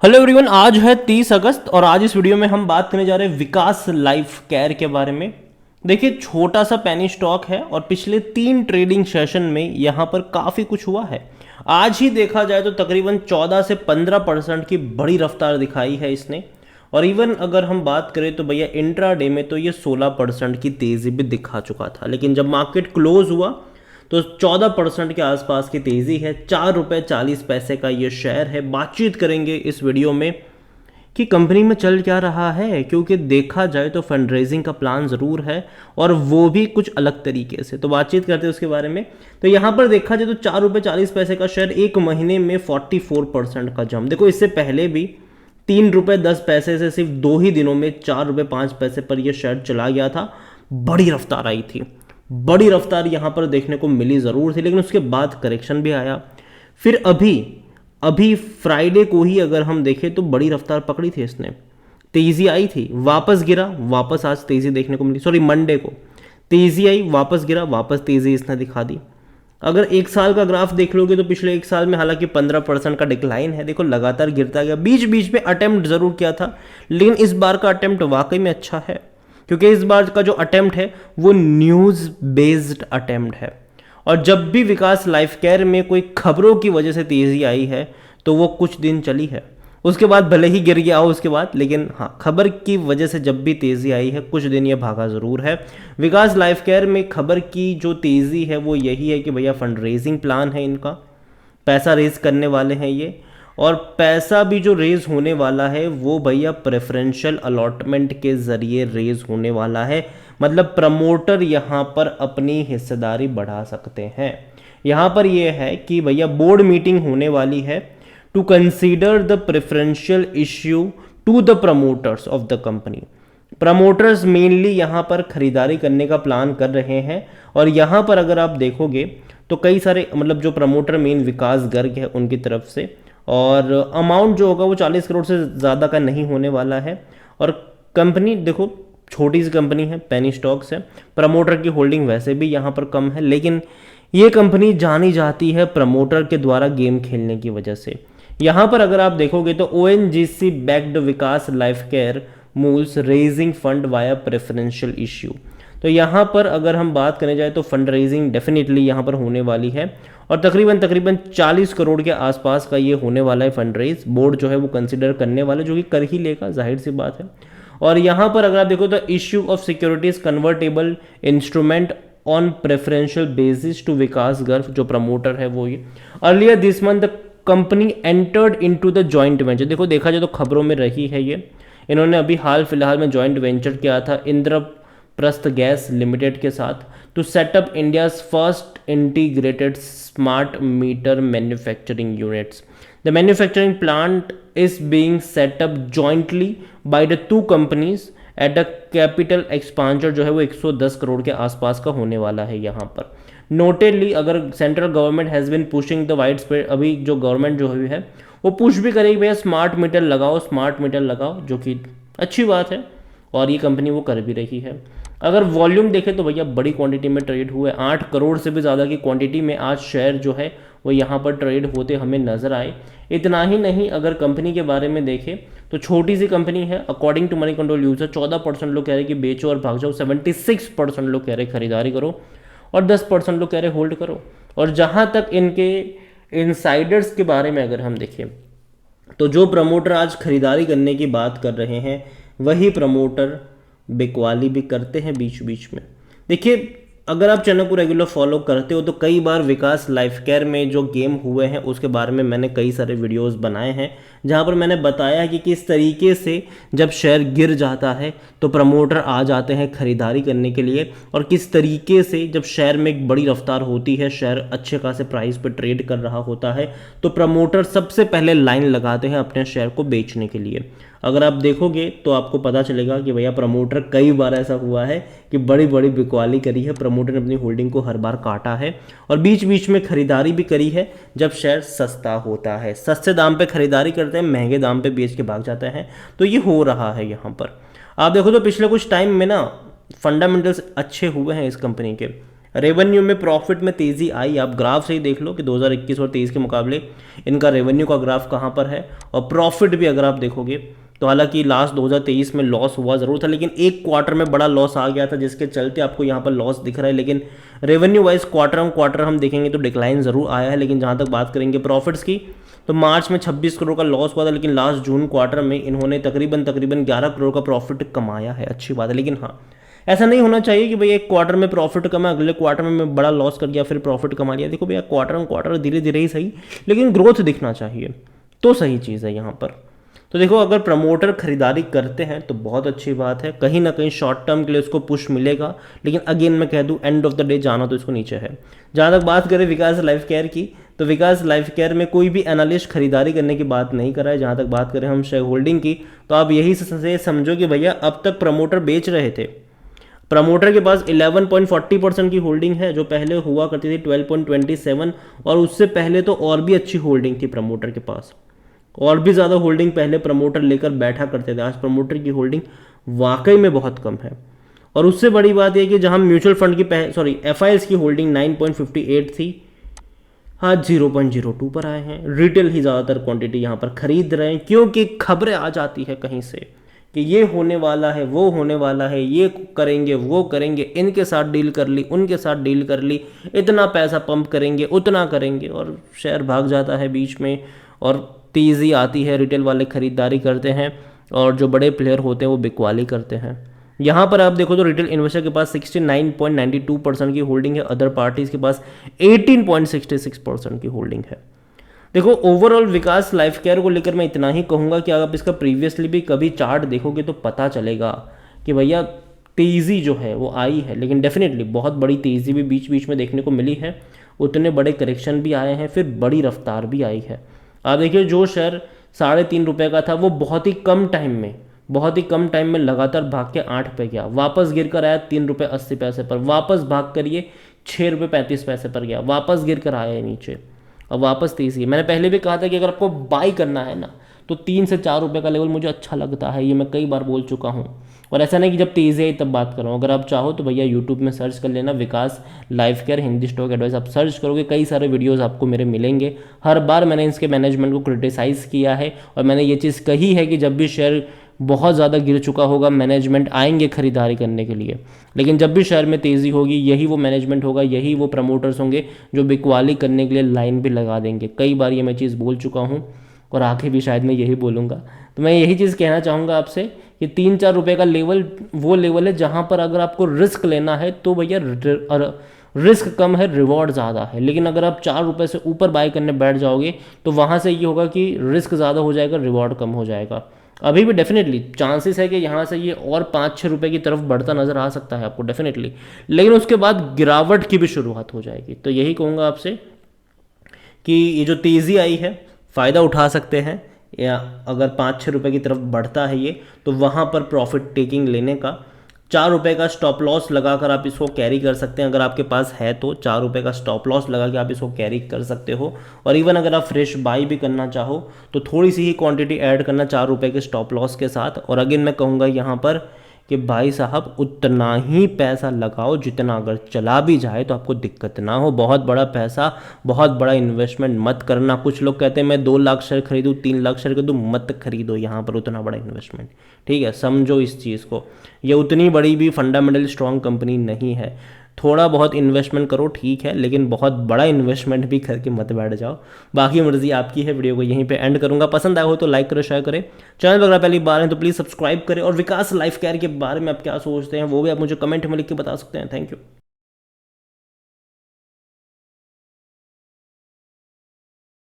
Hello everyone, आज है 30 अगस्त और आज इस वीडियो में हम बात करने जा रहे हैं विकास लाइफ केयर के बारे में। देखिए, छोटा सा पेनी स्टॉक है और पिछले 3 ट्रेडिंग सेशन में यहाँ पर काफ़ी कुछ हुआ है। आज ही देखा जाए तो तकरीबन 14 से 15% की बड़ी रफ्तार दिखाई है इसने। और इवन अगर हम बात करें तो भैया इंट्राडे में तो ये 16% की तेज़ी भी दिखा चुका था, लेकिन जब मार्केट क्लोज हुआ तो 14% के आसपास की तेज़ी है। 4 रुपये 40 पैसे का ये शेयर है। बातचीत करेंगे इस वीडियो में कि कंपनी में चल क्या रहा है, क्योंकि देखा जाए तो फंड रेजिंग का प्लान ज़रूर है और वो भी कुछ अलग तरीके से। तो बातचीत करते हैं उसके बारे में। तो यहाँ पर देखा जाए तो 4 रुपये 40 पैसे का शेयर एक महीने में 44% का जंप। देखो, इससे पहले भी 3 रुपये 10 पैसे से सिर्फ 2 ही दिनों में 4 रुपये 5 पैसे पर यह शेयर चला गया था। बड़ी रफ्तार आई थी, बड़ी रफ्तार यहाँ पर देखने को मिली ज़रूर थी, लेकिन उसके बाद करेक्शन भी आया। फिर अभी फ्राइडे को ही अगर हम देखें तो बड़ी रफ्तार पकड़ी थी इसने, तेज़ी आई थी, वापस गिरा, वापस आज तेज़ी देखने को मिली। सॉरी, मंडे को तेज़ी आई, वापस गिरा, वापस तेज़ी इसने दिखा दी। अगर एक साल का ग्राफ देख लोगे तो पिछले एक साल में हालांकि 15% का डिक्लाइन है। देखो, लगातार गिरता गया, बीच बीच में अटेम्प्ट ज़रूर किया था, लेकिन इस बार का अटेम्प्ट वाकई में अच्छा है, क्योंकि इस बार का जो अटेम्प्ट है वो न्यूज़ बेस्ड अटेम्प्ट है। और जब भी विकास लाइफ केयर में कोई खबरों की वजह से तेज़ी आई है तो वो कुछ दिन चली है, उसके बाद भले ही गिर गया हो उसके बाद, लेकिन हाँ, खबर की वजह से जब भी तेज़ी आई है कुछ दिन ये भागा ज़रूर है। विकास लाइफ केयर में खबर की जो तेज़ी है वो यही है कि भैया फंड रेजिंग प्लान है इनका, पैसा रेज करने वाले हैं ये। और पैसा भी जो रेज होने वाला है वो भैया प्रेफरेंशियल अलॉटमेंट के ज़रिए रेज होने वाला है। मतलब प्रमोटर यहाँ पर अपनी हिस्सेदारी बढ़ा सकते हैं। यहाँ पर ये है कि भैया बोर्ड मीटिंग होने वाली है to consider the preferential issue to the promoters of the company. Promoters mainly यहाँ पर खरीदारी करने का प्लान कर रहे हैं। और यहाँ पर अगर आप देखोगे तो कई सारे मतलब जो प्रमोटर मेन विकास गर्ग है उनकी तरफ से, और अमाउंट जो होगा वो 40 करोड़ से ज़्यादा का नहीं होने वाला है। और कंपनी देखो, छोटी सी कंपनी है, पेनी स्टॉक्स है, प्रमोटर की होल्डिंग वैसे भी यहाँ पर कम है, लेकिन ये कंपनी जानी जाती है प्रमोटर के द्वारा गेम खेलने की वजह से। यहाँ पर अगर आप देखोगे तो ONGC backed Vikas life care moves raising fund via preferential issue. तो यहाँ पर अगर हम बात करने जाए तो फंड रेजिंग डेफिनेटली यहाँ पर होने वाली है और तकरीबन 40 करोड़ के आसपास का ये होने वाला है फंड रेज। बोर्ड जो है वो कंसिडर करने वाला, जो कि कर ही लेगा, जाहिर सी बात है। और यहाँ पर अगर आप देखो तो issue of securities convertible instrument on preferential basis to Vikas Garg, जो प्रमोटर है वो ये। Earlier this month the company entered into the joint venture. देखो, देखा जाए तो खबरों में रही है ये, इन्होंने अभी हाल फिलहाल में जॉइंट वेंचर किया था इंद्रप्रस्थ गैस लिमिटेड के साथ to set up India's first integrated smart meter manufacturing units. The manufacturing plant is being set up jointly by the 2 companies at a capital expenditure जो है वो 110 करोड़ के आसपास का होने वाला है। यहाँ पर नोटेडली अगर central government has been pushing the wide spread, अभी जो गवर्नमेंट जो है वो पुश भी करेगी भैया स्मार्ट मीटर लगाओ, स्मार्ट मीटर लगाओ, जो कि अच्छी बात है और ये कंपनी वो कर भी रही है। अगर वॉल्यूम देखें तो भैया बड़ी क्वांटिटी में ट्रेड हुए, 8 करोड़ से भी ज़्यादा की क्वांटिटी में आज शेयर जो है वो यहाँ पर ट्रेड होते हमें नज़र आए। इतना ही नहीं, अगर कंपनी के बारे में देखें तो छोटी सी कंपनी है। According to Moneycontrol user 14% लोग कह रहे हैं कि बेचो और भाग जाओ, 76% लोग कह रहे हैं खरीदारी करो और 10% लोग कह रहे हैं होल्ड करो। और जहाँ तक इनके इनसाइडर्स के बारे में अगर हम देखें तो जो प्रमोटर आज खरीदारी करने की बात कर रहे हैं वही प्रमोटर बिकवाली भी करते हैं बीच बीच में। देखिए, अगर आप चैनल को रेगुलर फॉलो करते हो तो कई बार विकास लाइफ केयर में जो गेम हुए हैं उसके बारे में मैंने कई सारे वीडियोस बनाए हैं, जहां पर मैंने बताया कि किस तरीके से जब शेयर गिर जाता है तो प्रमोटर आ जाते हैं खरीदारी करने के लिए, और किस तरीके से जब शेयर में एक बड़ी रफ्तार होती है, शेयर अच्छे खासे प्राइस पर ट्रेड कर रहा होता है, तो प्रमोटर सबसे पहले लाइन लगाते हैं अपने शेयर को बेचने के लिए। अगर आप देखोगे तो आपको पता चलेगा कि भैया प्रमोटर कई बार ऐसा हुआ है कि बड़ी बड़ी बिकवाली करी है, प्रमोटर ने अपनी होल्डिंग को हर बार काटा है और बीच बीच में खरीदारी भी करी है जब शेयर सस्ता होता है। सस्ते दाम पे खरीदारी करते हैं, महंगे दाम पे बेच के भाग जाते हैं। तो ये हो रहा है यहाँ पर। आप देखो तो पिछले कुछ टाइम में ना फंडामेंटल्स अच्छे हुए हैं इस कंपनी के। रेवेन्यू में प्रॉफिट में तेज़ी आई, आप ग्राफ से ही देख लो कि 2021 और 23 के मुकाबले इनका रेवेन्यू का ग्राफ कहाँ पर है, और प्रॉफिट भी अगर आप देखोगे तो हालांकि लास्ट 2023 में लॉस हुआ ज़रूर था, लेकिन एक क्वार्टर में बड़ा लॉस आ गया था जिसके चलते आपको यहाँ पर लॉस दिख रहा है। लेकिन revenue wise quarter on quarter हम देखेंगे तो डिक्लाइन ज़रूर आया है। लेकिन जहाँ तक बात करेंगे प्रॉफिट्स की, तो मार्च में 26 करोड़ का लॉस हुआ था, लेकिन लास्ट जून क्वार्टर में इन्होंने तकरीबन 11 करोड़ का प्रॉफिट कमाया है, अच्छी बात है। लेकिन हाँ, ऐसा नहीं होना चाहिए कि भाई एक क्वार्टर में प्रॉफिट कमा, अगले क्वार्टर में मैं बड़ा लॉस कर गया फिर प्रॉफिट कमा लिया। देखो भैया, क्वार्टर ऑन क्वार्टर धीरे धीरे ही सही, लेकिन ग्रोथ दिखना चाहिए, तो सही चीज़ है यहाँ पर। तो देखो, अगर प्रमोटर खरीदारी करते हैं तो बहुत अच्छी बात है, कहीं ना कहीं शॉर्ट टर्म के लिए उसको पुश मिलेगा। लेकिन अगेन मैं कह दूं, एंड ऑफ द डे जाना तो इसको नीचे है। जहाँ तक बात करें विकास लाइफ केयर की, तो विकास लाइफ केयर में कोई भी एनालिस्ट खरीदारी करने की बात नहीं कर रहा है। जहाँ तक बात करें हम शेयर होल्डिंग की, तो आप यही से समझो कि भैया अब तक प्रमोटर बेच रहे थे। प्रमोटर के पास 11.40% की होल्डिंग है, जो पहले हुआ करती थी 12.27, और उससे पहले तो और भी अच्छी होल्डिंग थी प्रमोटर के पास, और भी ज़्यादा होल्डिंग पहले प्रमोटर लेकर बैठा करते थे। आज प्रमोटर की होल्डिंग वाकई में बहुत कम है। और उससे बड़ी बात यह कि जहां म्यूचुअल फंड की एफआईएस की होल्डिंग 9.58 थी, आज 0.02 पर आए हैं। रिटेल ही ज़्यादातर क्वांटिटी यहाँ पर खरीद रहे हैं, क्योंकि खबरें आ जाती है कहीं से कि ये होने वाला है, वो होने वाला है, ये करेंगे, वो करेंगे, इनके साथ डील कर ली, उनके साथ डील कर ली, इतना पैसा पंप करेंगे, उतना करेंगे, और शेयर भाग जाता है बीच में, और तेज़ी आती है, रिटेल वाले खरीदारी करते हैं, और जो बड़े प्लेयर होते हैं वो बिकवाली करते हैं। यहाँ पर आप देखो तो रिटेल इन्वेस्टर के पास 69.92% की होल्डिंग है, अदर पार्टीज के पास 18.66% की होल्डिंग है। देखो, ओवरऑल विकास लाइफ केयर को लेकर मैं इतना ही कहूँगा कि आप इसका प्रीवियसली भी कभी चार्ट देखोगे तो पता चलेगा कि भैया तेज़ी जो है वो आई है, लेकिन डेफिनेटली बहुत बड़ी तेज़ी भी बीच बीच में देखने को मिली है, उतने बड़े करेक्शन भी आए हैं, फिर बड़ी रफ्तार भी आई है। आप देखिए, जो शेयर 3.5 रुपये का था वो बहुत ही कम टाइम में लगातार भाग के 8 पे गया, वापस गिर कर आया 3.80 रुपये पर, वापस भाग कर ये 6.35 रुपये पर गया, वापस गिर कर आया नीचे, अब वापस तेजी। मैंने पहले भी कहा था कि अगर आपको बाई करना है ना, तो 3 से 4 रुपये का लेवल मुझे अच्छा लगता है, ये मैं कई बार बोल चुका हूँ। और ऐसा नहीं कि जब तेज़ी आई तब बात करूँ, अगर आप चाहो तो भैया यूट्यूब में सर्च कर लेना Vikas life care Hindi stock advice, आप सर्च करोगे कई सारे वीडियोस आपको मेरे मिलेंगे। हर बार मैंने इसके मैनेजमेंट को क्रिटिसाइज़ किया है, और मैंने ये चीज़ कही है कि जब भी शेयर बहुत ज़्यादा गिर चुका होगा, मैनेजमेंट आएंगे खरीदारी करने के लिए। लेकिन जब भी शेयर में तेज़ी होगी, यही वो मैनेजमेंट होगा, यही वो प्रमोटर्स होंगे जो बिकवाली करने के लिए लाइन भी लगा देंगे। कई बार ये मैं चीज़ बोल चुका हूँ, और आगे भी शायद मैं यही बोलूँगा। तो मैं यही चीज़ कहना चाहूँगा आपसे कि 3-4 रुपये का लेवल वो लेवल है जहाँ पर अगर आपको रिस्क लेना है तो भैया रिस्क कम है, रिवॉर्ड ज़्यादा है। लेकिन अगर आप 4 रुपये से ऊपर बाय करने बैठ जाओगे तो वहाँ से ये होगा कि रिस्क ज़्यादा हो जाएगा, रिवॉर्ड कम हो जाएगा। अभी भी डेफिनेटली चांसेस है कि यहाँ से ये और 5-6 रुपये की तरफ बढ़ता नज़र आ सकता है आपको डेफिनेटली, लेकिन उसके बाद गिरावट की भी शुरुआत हो जाएगी। तो यही कहूँगा आपसे कि ये जो तेज़ी आई है फ़ायदा उठा सकते हैं, या अगर 5-6 रुपये की तरफ बढ़ता है ये, तो वहाँ पर प्रॉफिट टेकिंग लेने का 4 रुपये का स्टॉप लॉस लगाकर आप इसको कैरी कर सकते हैं। अगर आपके पास है तो 4 रुपये का स्टॉप लॉस लगा के आप इसको कैरी कर सकते हो। और इवन अगर आप फ्रेश बाई भी करना चाहो तो थोड़ी सी ही क्वांटिटी ऐड करना 4 रुपये के स्टॉप लॉस के साथ। और अगेन मैं कहूँगा यहाँ पर कि भाई साहब उतना ही पैसा लगाओ जितना अगर चला भी जाए तो आपको दिक्कत ना हो। बहुत बड़ा पैसा, बहुत बड़ा इन्वेस्टमेंट मत करना। कुछ लोग कहते हैं मैं 2 लाख शेयर खरीदूँ, 3 लाख शेयर खरीदूँ, मत खरीदो यहाँ पर उतना बड़ा इन्वेस्टमेंट। ठीक है, समझो इस चीज़ को, ये उतनी बड़ी भी फंडामेंटली स्ट्रॉन्ग कंपनी नहीं है। थोड़ा बहुत इन्वेस्टमेंट करो ठीक है, लेकिन बहुत बड़ा इन्वेस्टमेंट भी करके मत बैठ जाओ। बाकी मर्जी आपकी है। वीडियो को यहीं पे एंड करूंगा। पसंद आया हो तो लाइक करें, शेयर करें। चैनल पर अगर पहली बार है तो प्लीज़ सब्सक्राइब करें। और विकास लाइफ केयर के बारे में आप क्या सोचते हैं वो भी आप मुझे कमेंट में लिख के बता सकते हैं। Thank you.